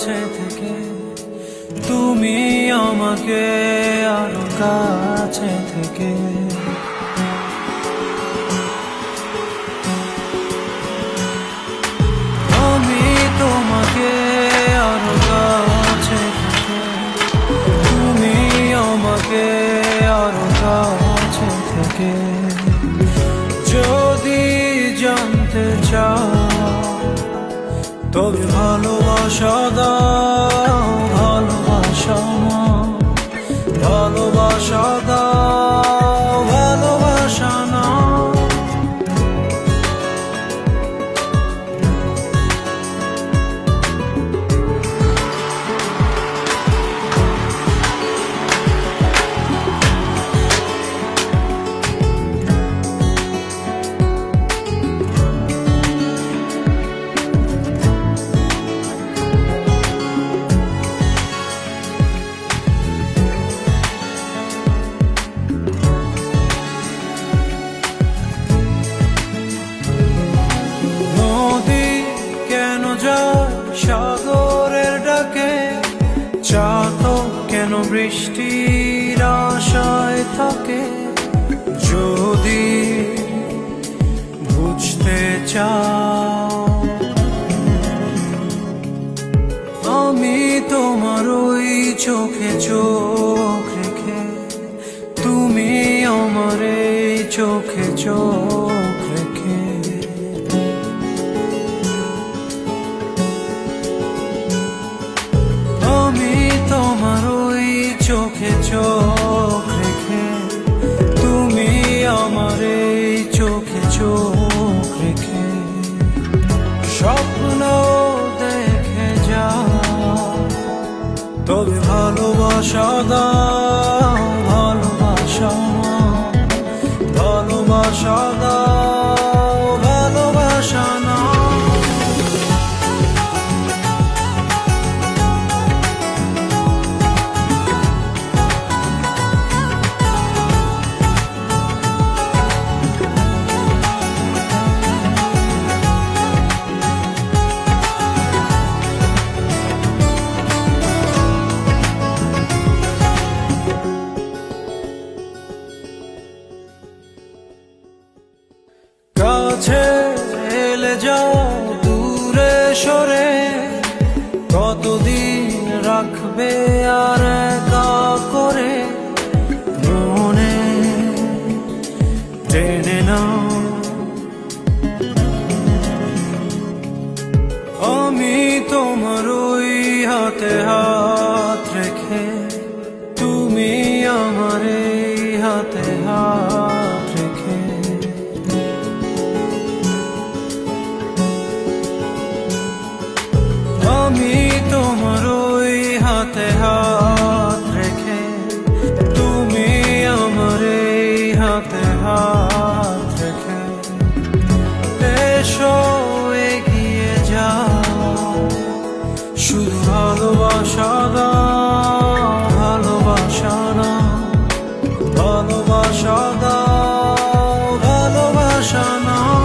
কাছে থেকে, তুমি আমাকে আরো কাছে থেকে। আমি তোমাকে আরো কাছে থেকে, তুমি আমাকে আরো কাছে থেকে। যদি জানতে চাও তবে ভালোবাসা দাও, ভালোবাসা নাও, ভালোবাসা দাও, ভালোবাসা নাও। সাগরের ডাকে চাতক কেন বৃষ্টির আশায় থাকে? যদি বুঝতে চাও আমি তোমার ওই চোখে চোখ রেখে, তুমি আমার এই চোখে চোখ রেখে। তোমার ওই চোখে চোখ রেখে, তুমি আমার এই চোখে চোখ রেখে। স্বপ্ন দেখে যাও তবে ভালোবাসা দাও, ভালোবাসা নাও, ভালোবাসা দাও, ভালোবাসা নাও। কাছে এলে যাও দূরে সরে, কতদিন রাখবে আর একা করে? মনে টেনে নাও আমি তোমার ওই হাতে হাত রেখে, তুমি আমার এই হাতে হাত রেখে। আমি তোমার ওই হাতে হাত রেখে, তুমি আমার এই হাতে হাত রেখে। এসো এগিয়ে যাও, শুধু ভালোবাসা দাও, ভালোবাসা নাও, ভালোবাসা দাও, ভালোবাসা নাও।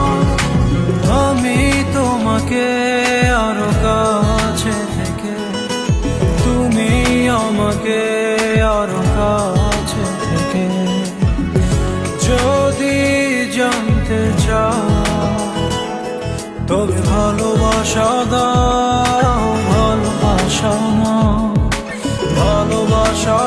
আমি তোমাকে আরো কাছে থেকে, তুমি আমাকে আরো কাছে থেকে। যদি জানতে চাও তবে ভালোবাসা দাও, ভালোবাসা নাও, ভালোবাসা